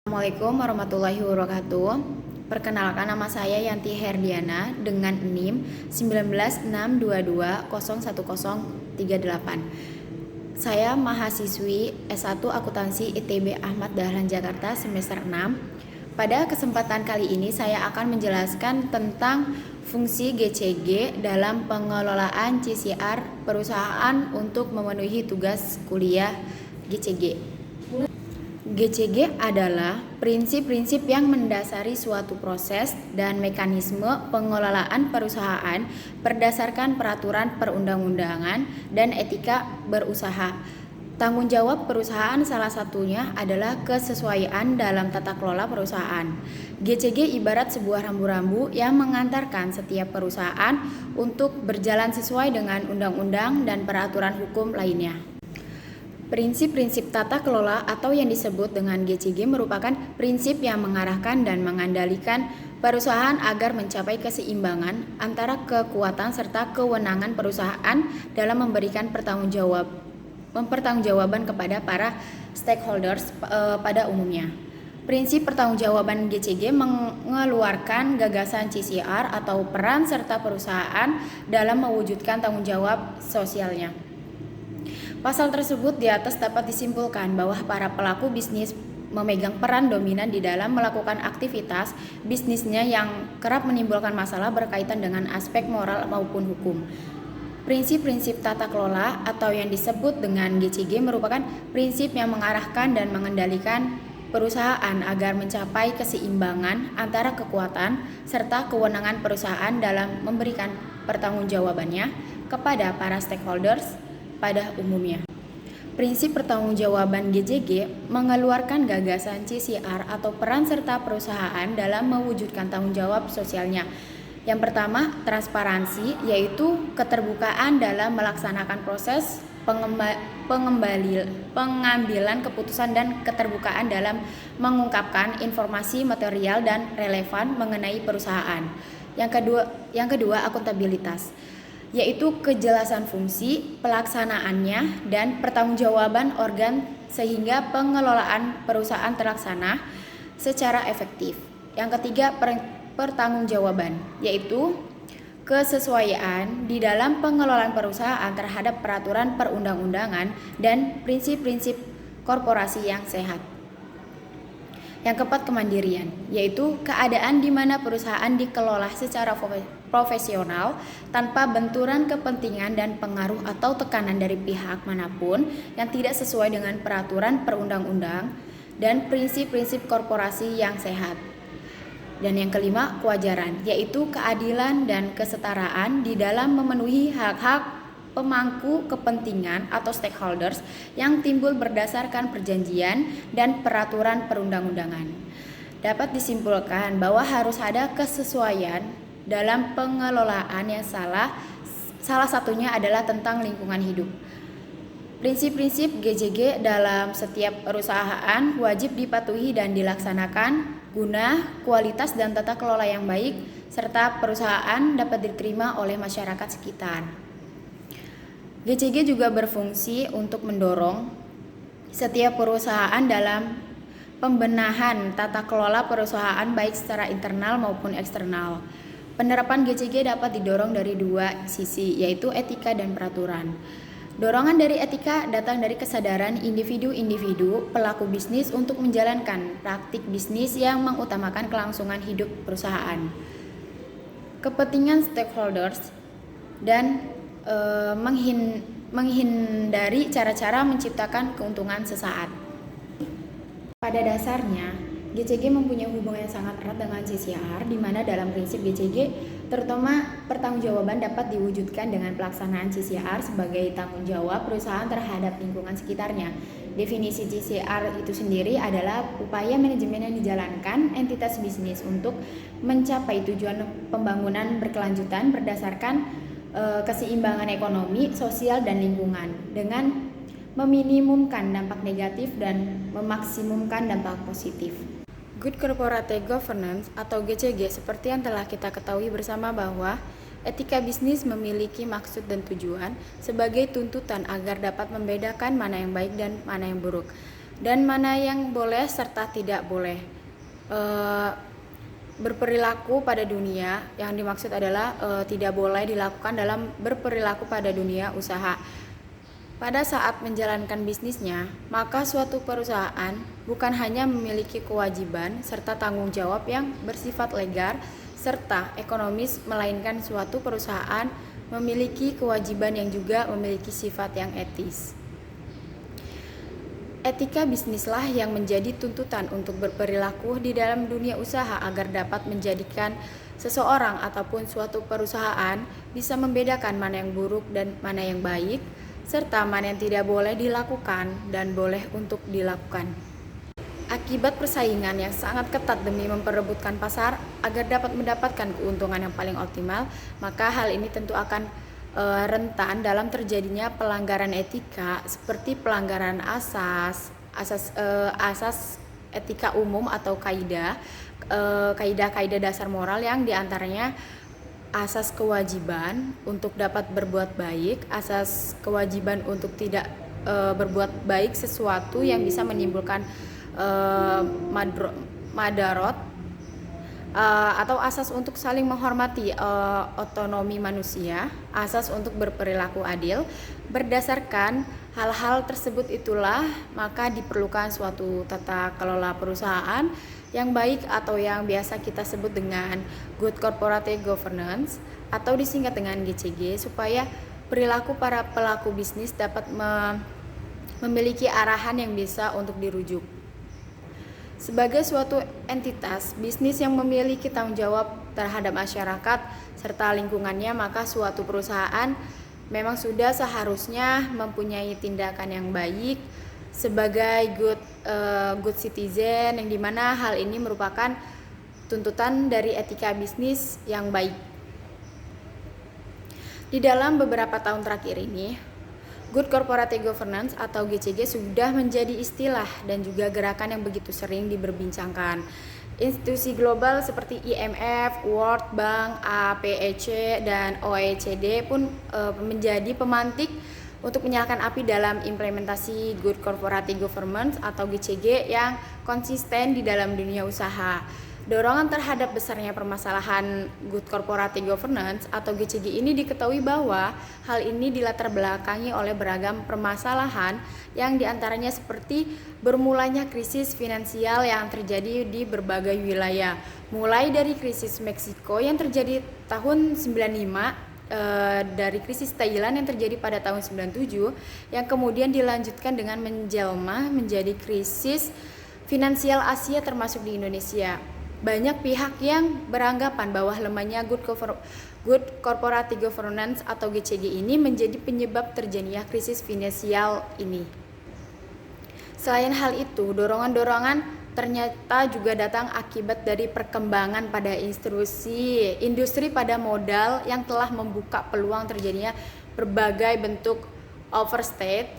Assalamualaikum warahmatullahi wabarakatuh. Perkenalkan, nama saya Yanti Herdiana dengan NIM 196220138. Saya mahasiswi S1 Akuntansi ITB Ahmad Dahlan Jakarta semester 6. Pada kesempatan kali ini saya akan menjelaskan tentang fungsi GCG dalam pengelolaan CSR perusahaan untuk memenuhi tugas kuliah GCG. GCG adalah prinsip-prinsip yang mendasari suatu proses dan mekanisme pengelolaan perusahaan berdasarkan peraturan perundang-undangan dan etika berusaha. Tanggung jawab perusahaan salah satunya adalah kesesuaian dalam tata kelola perusahaan. GCG ibarat sebuah rambu-rambu yang mengantarkan setiap perusahaan untuk berjalan sesuai dengan undang-undang dan peraturan hukum lainnya. Prinsip-prinsip tata kelola atau yang disebut dengan GCG merupakan prinsip yang mengarahkan dan mengendalikan perusahaan agar mencapai keseimbangan antara kekuatan serta kewenangan perusahaan dalam memberikan pertanggungjawaban kepada para stakeholders pada umumnya. Prinsip pertanggungjawaban GCG mengeluarkan gagasan CSR atau peran serta perusahaan dalam mewujudkan tanggung jawab sosialnya. Pasal tersebut di atas dapat disimpulkan bahwa para pelaku bisnis memegang peran dominan di dalam melakukan aktivitas bisnisnya yang kerap menimbulkan masalah berkaitan dengan aspek moral maupun hukum. Prinsip-prinsip tata kelola atau yang disebut dengan GCG merupakan prinsip yang mengarahkan dan mengendalikan perusahaan agar mencapai keseimbangan antara kekuatan serta kewenangan perusahaan dalam memberikan pertanggungjawabannya kepada para stakeholders pada umumnya. Prinsip pertanggungjawaban GCG mengeluarkan gagasan CSR atau peran serta perusahaan dalam mewujudkan tanggung jawab sosialnya. Yang pertama, transparansi, yaitu keterbukaan dalam melaksanakan proses pengambilan keputusan dan keterbukaan dalam mengungkapkan informasi material dan relevan mengenai perusahaan. Yang kedua, akuntabilitas, yaitu kejelasan fungsi, pelaksanaannya, dan pertanggungjawaban organ sehingga pengelolaan perusahaan terlaksana secara efektif. Yang ketiga, pertanggungjawaban, yaitu kesesuaian di dalam pengelolaan perusahaan terhadap peraturan perundang-undangan dan prinsip-prinsip korporasi yang sehat. Yang keempat, kemandirian, yaitu keadaan di mana perusahaan dikelola secara profesional tanpa benturan kepentingan dan pengaruh atau tekanan dari pihak manapun yang tidak sesuai dengan peraturan perundang-undang dan prinsip-prinsip korporasi yang sehat. Dan yang kelima, kewajaran, yaitu keadilan dan kesetaraan di dalam memenuhi hak-hak pemangku kepentingan atau stakeholders yang timbul berdasarkan perjanjian dan peraturan perundang-undangan. Dapat disimpulkan bahwa harus ada kesesuaian dalam pengelolaan yang salah satunya adalah tentang lingkungan hidup. Prinsip-prinsip GCG dalam setiap perusahaan wajib dipatuhi dan dilaksanakan guna kualitas dan tata kelola yang baik serta perusahaan dapat diterima oleh masyarakat sekitar. GCG juga berfungsi untuk mendorong setiap perusahaan dalam pembenahan tata kelola perusahaan baik secara internal maupun eksternal. Penerapan GCG dapat didorong dari dua sisi, yaitu etika dan peraturan. Dorongan dari etika datang dari kesadaran individu-individu pelaku bisnis untuk menjalankan praktik bisnis yang mengutamakan kelangsungan hidup perusahaan, kepentingan stakeholders, dan menghindari cara-cara menciptakan keuntungan sesaat. Pada dasarnya, GCG mempunyai hubungan yang sangat erat dengan CSR, di mana dalam prinsip GCG, terutama pertanggungjawaban dapat diwujudkan dengan pelaksanaan CSR sebagai tanggung jawab perusahaan terhadap lingkungan sekitarnya. Definisi CSR itu sendiri adalah upaya manajemen yang dijalankan entitas bisnis untuk mencapai tujuan pembangunan berkelanjutan berdasarkan keseimbangan ekonomi, sosial, dan lingkungan dengan meminimumkan dampak negatif dan memaksimumkan dampak positif. Good Corporate Governance atau GCG seperti yang telah kita ketahui bersama bahwa etika bisnis memiliki maksud dan tujuan sebagai tuntutan agar dapat membedakan mana yang baik dan mana yang buruk. dan mana yang boleh serta tidak boleh berperilaku pada dunia. Yang dimaksud adalah tidak boleh dilakukan dalam berperilaku pada dunia usaha. Pada saat menjalankan bisnisnya, maka suatu perusahaan bukan hanya memiliki kewajiban serta tanggung jawab yang bersifat legal serta ekonomis, melainkan suatu perusahaan memiliki kewajiban yang juga memiliki sifat yang etis. Etika bisnislah yang menjadi tuntutan untuk berperilaku di dalam dunia usaha agar dapat menjadikan seseorang ataupun suatu perusahaan bisa membedakan mana yang buruk dan mana yang baik, serta mana yang tidak boleh dilakukan dan boleh untuk dilakukan. Akibat persaingan yang sangat ketat demi memperebutkan pasar agar dapat mendapatkan keuntungan yang paling optimal, maka hal ini tentu akan rentan dalam terjadinya pelanggaran etika seperti pelanggaran asas etika umum atau kaidah-kaidah dasar moral yang diantaranya asas kewajiban untuk dapat berbuat baik, asas kewajiban untuk tidak berbuat baik sesuatu yang bisa menimbulkan madarot, atau asas untuk saling menghormati otonomi manusia, asas untuk berperilaku adil. Berdasarkan hal-hal tersebut itulah maka diperlukan suatu tata kelola perusahaan yang baik atau yang biasa kita sebut dengan Good Corporate Governance atau disingkat dengan GCG, supaya perilaku para pelaku bisnis dapat memiliki arahan yang bisa untuk dirujuk. Sebagai suatu entitas bisnis yang memiliki tanggung jawab terhadap masyarakat serta lingkungannya, maka suatu perusahaan memang sudah seharusnya mempunyai tindakan yang baik sebagai good citizen, yang dimana hal ini merupakan tuntutan dari etika bisnis yang baik. Di dalam beberapa tahun terakhir ini, Good Corporate Governance atau GCG sudah menjadi istilah dan juga gerakan yang begitu sering diperbincangkan. Institusi global seperti IMF, World Bank, APEC, dan OECD pun menjadi pemantik untuk menyalakan api dalam implementasi Good Corporate Governance atau GCG yang konsisten di dalam dunia usaha. Dorongan terhadap besarnya permasalahan Good Corporate Governance atau GCG ini diketahui bahwa hal ini dilatar belakangi oleh beragam permasalahan yang diantaranya seperti bermulanya krisis finansial yang terjadi di berbagai wilayah, mulai dari krisis Meksiko yang terjadi tahun 95, dari krisis Thailand yang terjadi pada tahun 97 yang kemudian dilanjutkan dengan menjelma menjadi krisis finansial Asia termasuk di Indonesia. Banyak pihak yang beranggapan bahwa lemahnya Good Corporate Governance atau GCG ini menjadi penyebab terjadinya krisis finansial ini. Selain hal itu, dorongan-dorongan ternyata juga datang akibat dari perkembangan pada industri pada modal yang telah membuka peluang terjadinya berbagai bentuk overstate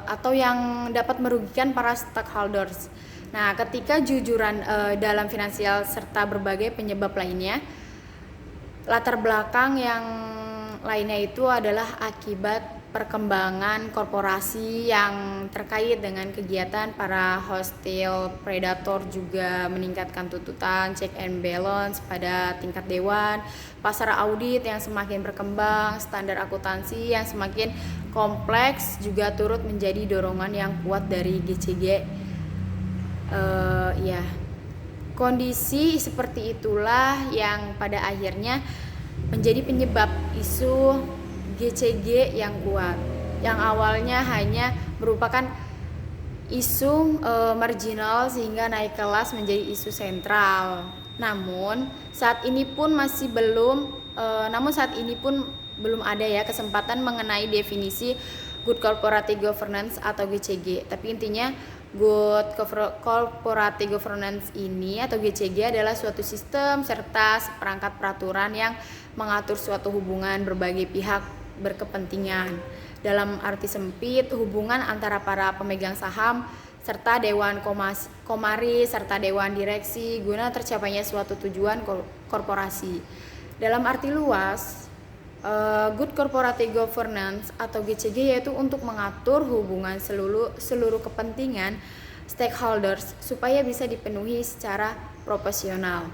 atau yang dapat merugikan para stakeholders. Nah, ketika jujuran dalam finansial serta berbagai penyebab lainnya, latar belakang yang lainnya itu adalah akibat perkembangan korporasi yang terkait dengan kegiatan para hostile predator, juga meningkatkan tuntutan check and balance pada tingkat dewan, pasar audit yang semakin berkembang, standar akuntansi yang semakin kompleks juga turut menjadi dorongan yang kuat dari GCG. Kondisi seperti itulah yang pada akhirnya menjadi penyebab isu GCG yang kuat, yang awalnya hanya merupakan isu marginal sehingga naik kelas menjadi isu sentral. Namun saat ini pun belum ada ya kesempatan mengenai definisi Good Corporate Governance atau GCG. Tapi intinya Good Corporate Governance ini atau GCG adalah suatu sistem serta seperangkat peraturan yang mengatur suatu hubungan berbagai pihak berkepentingan. Dalam arti sempit, hubungan antara para pemegang saham serta dewan komari serta dewan direksi guna tercapainya suatu tujuan korporasi. Dalam arti luas, Good Corporate Governance atau GCG yaitu untuk mengatur hubungan seluruh kepentingan stakeholders supaya bisa dipenuhi secara proporsional.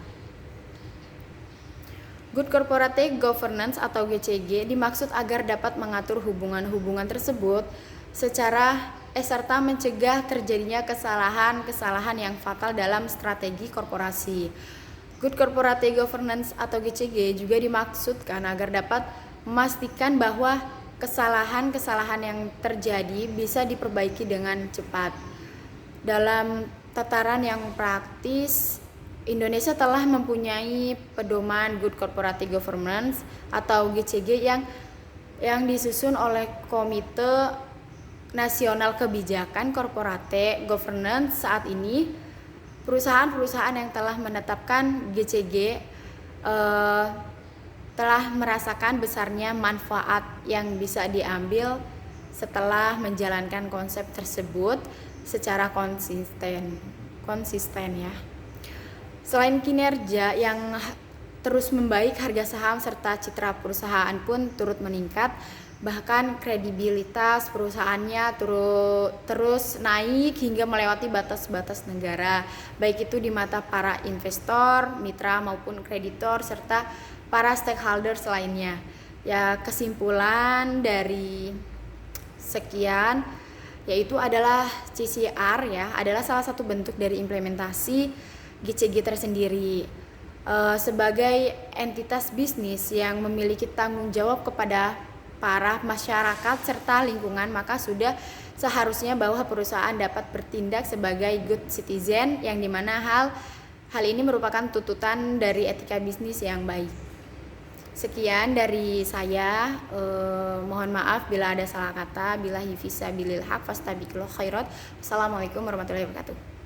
Good Corporate Governance atau GCG dimaksud agar dapat mengatur hubungan-hubungan tersebut serta mencegah terjadinya kesalahan-kesalahan yang fatal dalam strategi korporasi. Good Corporate Governance atau GCG juga dimaksudkan agar dapat memastikan bahwa kesalahan-kesalahan yang terjadi bisa diperbaiki dengan cepat. Dalam tataran yang praktis, Indonesia telah mempunyai pedoman Good Corporate Governance atau GCG yang disusun oleh Komite Nasional Kebijakan Corporate Governance. Saat ini perusahaan-perusahaan yang telah menetapkan GCG telah merasakan besarnya manfaat yang bisa diambil setelah menjalankan konsep tersebut secara konsisten ya. Selain kinerja yang terus membaik, harga saham serta citra perusahaan pun turut meningkat. Bahkan kredibilitas perusahaannya terus naik hingga melewati batas-batas negara, baik itu di mata para investor, mitra maupun kreditor serta para stakeholders lainnya. Ya, kesimpulan dari sekian yaitu adalah CCR ya, adalah salah satu bentuk dari implementasi GCG tersendiri. Sebagai entitas bisnis yang memiliki tanggung jawab kepada para masyarakat serta lingkungan, maka sudah seharusnya bahwa perusahaan dapat bertindak sebagai good citizen, yang dimana hal ini merupakan tuntutan dari etika bisnis yang baik. Sekian dari saya, mohon maaf bila ada salah kata. Billahi fisabilil haq fastabiqul khairat. Wassalamualaikum warahmatullahi wabarakatuh.